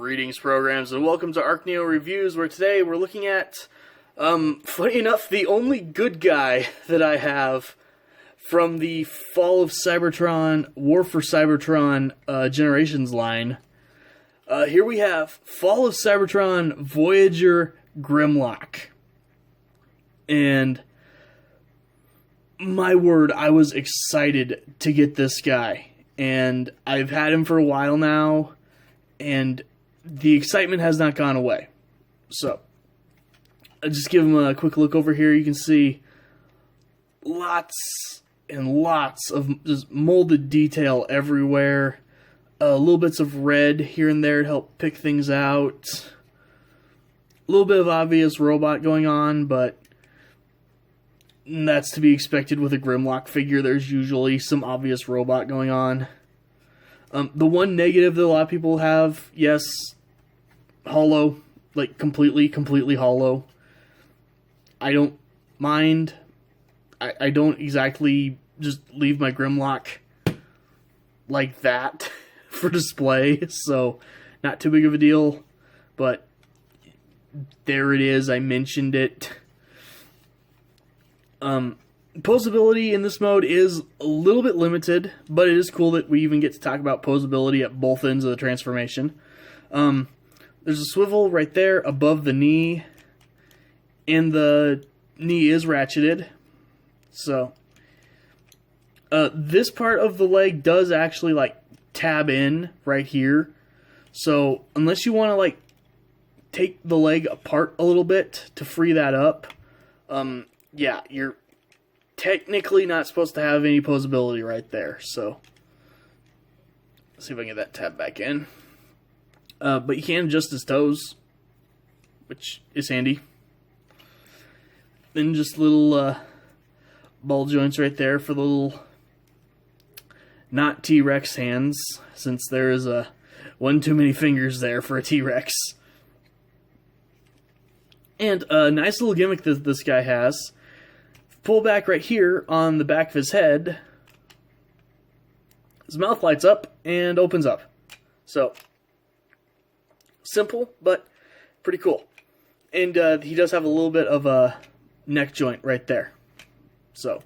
Greetings, programs, and welcome to ArcNeo Reviews, where today we're looking at, funny enough, the only good guy that I have from the Fall of Cybertron, War for Cybertron Generations line. Here we have Fall of Cybertron Voyager Grimlock. And my word, I was excited to get this guy. And I've had him for a while now, and the excitement has not gone away. So, I'll just give him a quick look over here. You can see lots and lots of just molded detail everywhere. Little bits of red here and there to help pick things out. A little bit of obvious robot going on, but that's to be expected with a Grimlock figure. There's usually some obvious robot going on. The one negative that a lot of people have, yes, hollow, like completely hollow. I don't mind. I don't exactly just leave my Grimlock like that for display, so not too big of a deal, but there it is, I mentioned it. Posability in this mode is a little bit limited, but it is cool that we even get to talk about posability at both ends of the transformation. There's a swivel right there above the knee, and the knee is ratcheted. So, this part of the leg does actually, like, tab in right here. So, unless you want to, like, take the leg apart a little bit to free that up, yeah, you're technically not supposed to have any posability right there, so let's see if I can get that tab back in. But you can adjust his toes, which is handy. Then just little ball joints right there for the little not T-Rex hands, since there is one too many fingers there for a T-Rex. And a nice little gimmick that this guy has. Pull back right here on the back of his head, his mouth lights up and opens up. So, simple, but pretty cool. And he does have a little bit of a neck joint right there. So,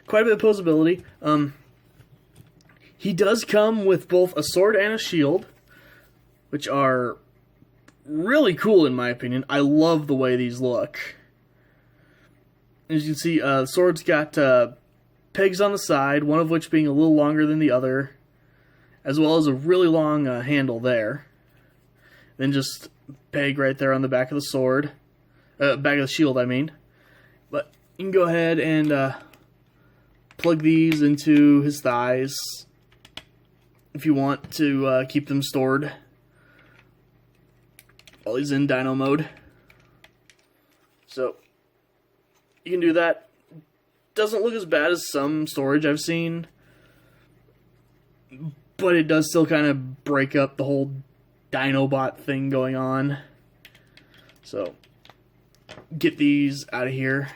quite a bit of posability. He does come with both a sword and a shield, which are really cool in my opinion. I love the way these look. As you can see, the sword's got pegs on the side, one of which being a little longer than the other, as well as a really long handle there. Then just peg right there on the back of the sword, back of the shield, I mean. But you can go ahead and plug these into his thighs if you want to keep them stored while he's in Dino mode. So, you can do that. Doesn't look as bad as some storage I've seen, but it does still kind of break up the whole Dinobot thing going on. So, get these out of here.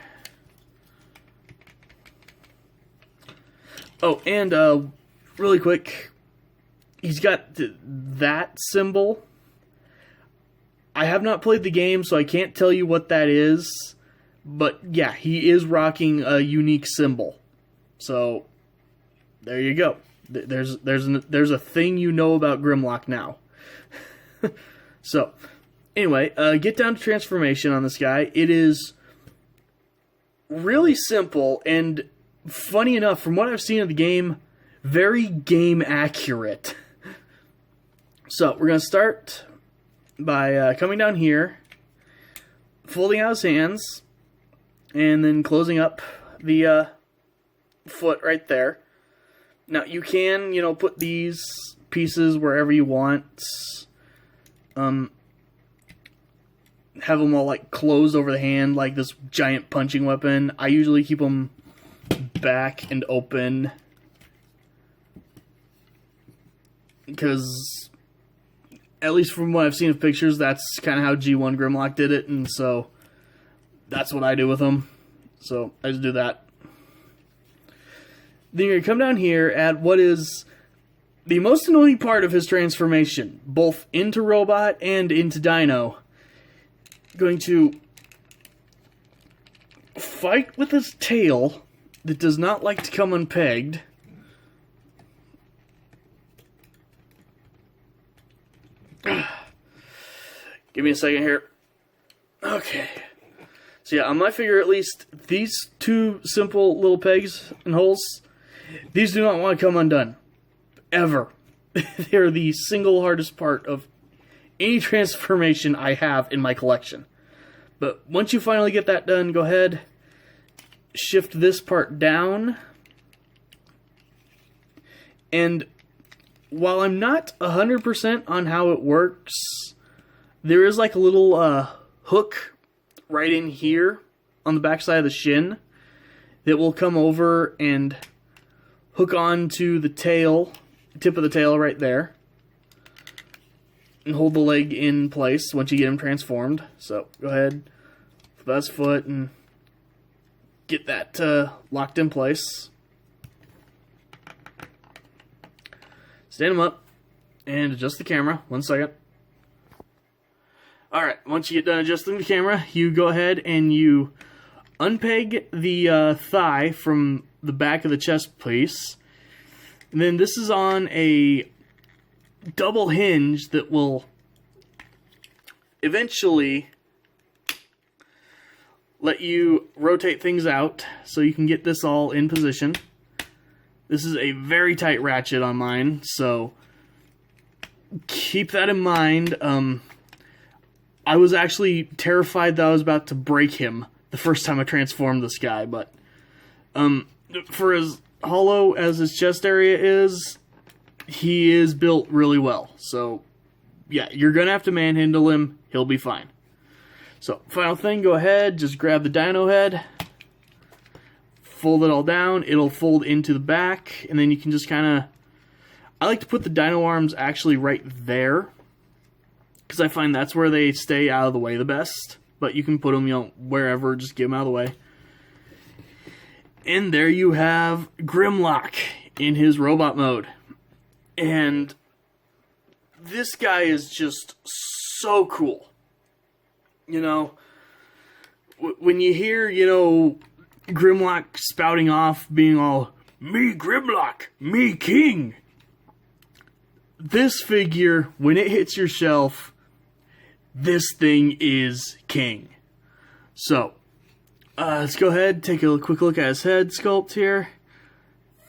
Oh, and really quick, he's got that symbol. I have not played the game, so I can't tell you what that is. But yeah, he is rocking a unique symbol. So there you go. There's a thing you know about Grimlock now. So anyway, get down to transformation on this guy. It is really simple and, funny enough, from what I've seen of the game, very game accurate. So we're gonna start by coming down here, folding out his hands, and then closing up the foot right there. Now, you can, put these pieces wherever you want. Have them all, like, closed over the hand like this giant punching weapon. I usually keep them back and open, because, at least from what I've seen of pictures, that's kind of how G1 Grimlock did it, and so that's what I do with them. So I just do that. Then you're going to come down here at what is the most annoying part of his transformation, both into robot and into dino, going to fight with his tail that does not like to come unpegged. Give me a second here. Okay. So yeah, on my figure at least, these two simple little pegs and holes, these do not want to come undone. Ever. They're the single hardest part of any transformation I have in my collection. But once you finally get that done, go ahead, shift this part down. And while I'm not 100% on how it works, there is like a little hook right in here on the backside of the shin that will come over and hook onto the tail, tip of the tail right there, and hold the leg in place once you get him transformed. So go ahead, flip his foot and get that locked in place. Stand him up and adjust the camera. 1 second. Alright, once you get done adjusting the camera, you go ahead and you unpeg the thigh from the back of the chest piece. And then this is on a double hinge that will eventually let you rotate things out so you can get this all in position. This is a very tight ratchet on mine, so keep that in mind. I was actually terrified that I was about to break him the first time I transformed this guy, but for as hollow as his chest area is, he is built really well. So yeah, you're gonna have to manhandle him. He'll be fine. So final thing, go ahead, just grab the dino head, fold it all down. It'll fold into the back, and then you can just kind of, I like to put the dino arms actually right there, because I find that's where they stay out of the way the best. But you can put them, wherever, just get them out of the way. And there you have Grimlock in his robot mode. And this guy is just so cool. When you hear, Grimlock spouting off, being all, "Me Grimlock, me king." This figure, when it hits your shelf, this thing is king. So, let's go ahead, take a quick look at his head sculpt here.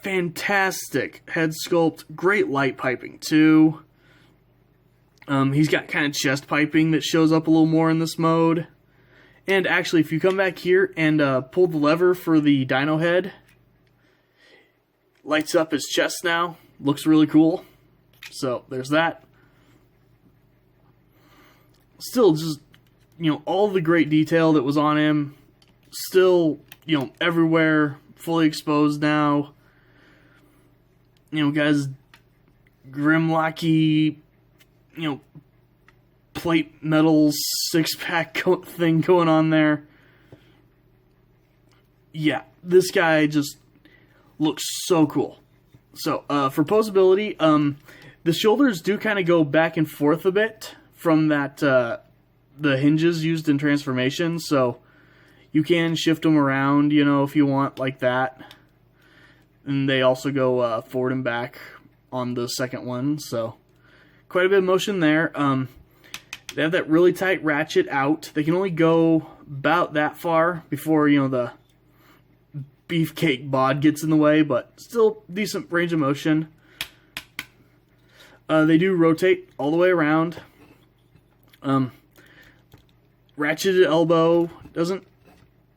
Fantastic head sculpt, great light piping too. He's got kind of chest piping that shows up a little more in this mode. And actually, if you come back here and pull the lever for the dino head, lights up his chest now, looks really cool. So, there's that. Still just, all the great detail that was on him, still, everywhere, fully exposed now. Guys, Grimlocky, plate metal six-pack thing going on there. Yeah, this guy just looks so cool. So, for posability, the shoulders do kind of go back and forth a bit from that, the hinges used in transformation, so you can shift them around, if you want, like that. And they also go forward and back on the second one, so quite a bit of motion there. They have that really tight ratchet out. They can only go about that far before, the beefcake bod gets in the way, but still decent range of motion. They do rotate all the way around. Ratcheted elbow doesn't,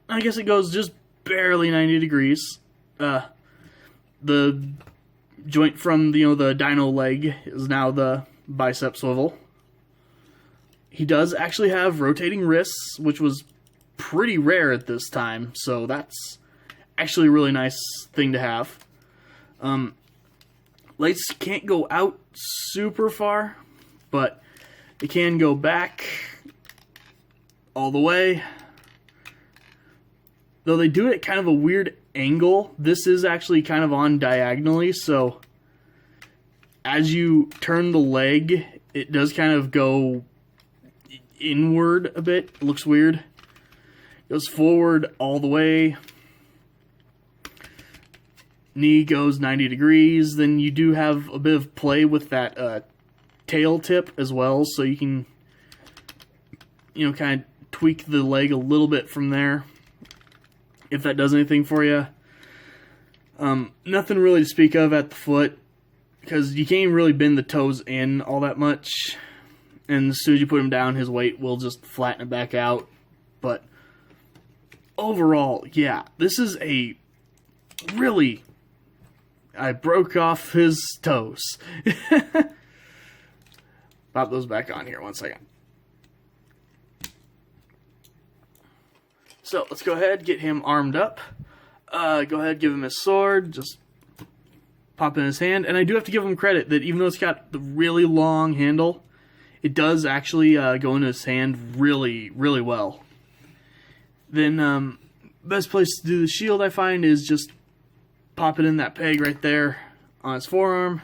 I guess it goes just barely 90 degrees. The joint from the dino leg is now the bicep swivel. He does actually have rotating wrists, which was pretty rare at this time, so that's actually a really nice thing to have. Lights can't go out super far, but they can go back all the way. Though they do it at kind of a weird angle. This is actually kind of on diagonally, so as you turn the leg, it does kind of go inward a bit. It looks weird. It goes forward all the way. Knee goes 90 degrees. Then you do have a bit of play with that tail tip as well, so you can, kind of tweak the leg a little bit from there, if that does anything for you. Nothing really to speak of at the foot, because you can't even really bend the toes in all that much. And as soon as you put him down, his weight will just flatten it back out. But overall, yeah, this is a really... I broke off his toes. Pop those back on here 1 second. So, let's go ahead, get him armed up. Go ahead, give him his sword. Just pop in his hand. And I do have to give him credit that even though it's got the really long handle, it does actually go into his hand really, really well. Then, best place to do the shield, I find, is just pop it in that peg right there on his forearm.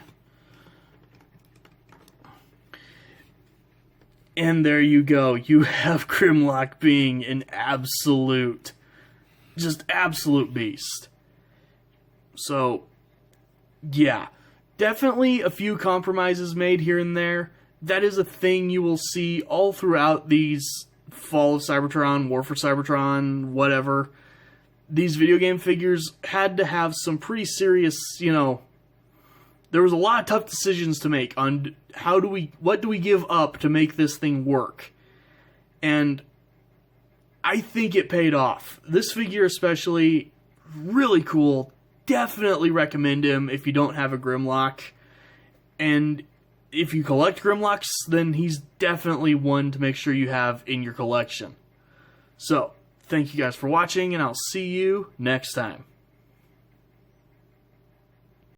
And there you go. You have Grimlock being an absolute beast. So, yeah. Definitely a few compromises made here and there. That is a thing you will see all throughout these Fall of Cybertron, War for Cybertron, whatever. These video game figures had to have some pretty serious, there was a lot of tough decisions to make on what do we give up to make this thing work. And I think it paid off. This figure especially, really cool. Definitely recommend him if you don't have a Grimlock. And if you collect Grimlocks, then he's definitely one to make sure you have in your collection. So, thank you guys for watching, and I'll see you next time.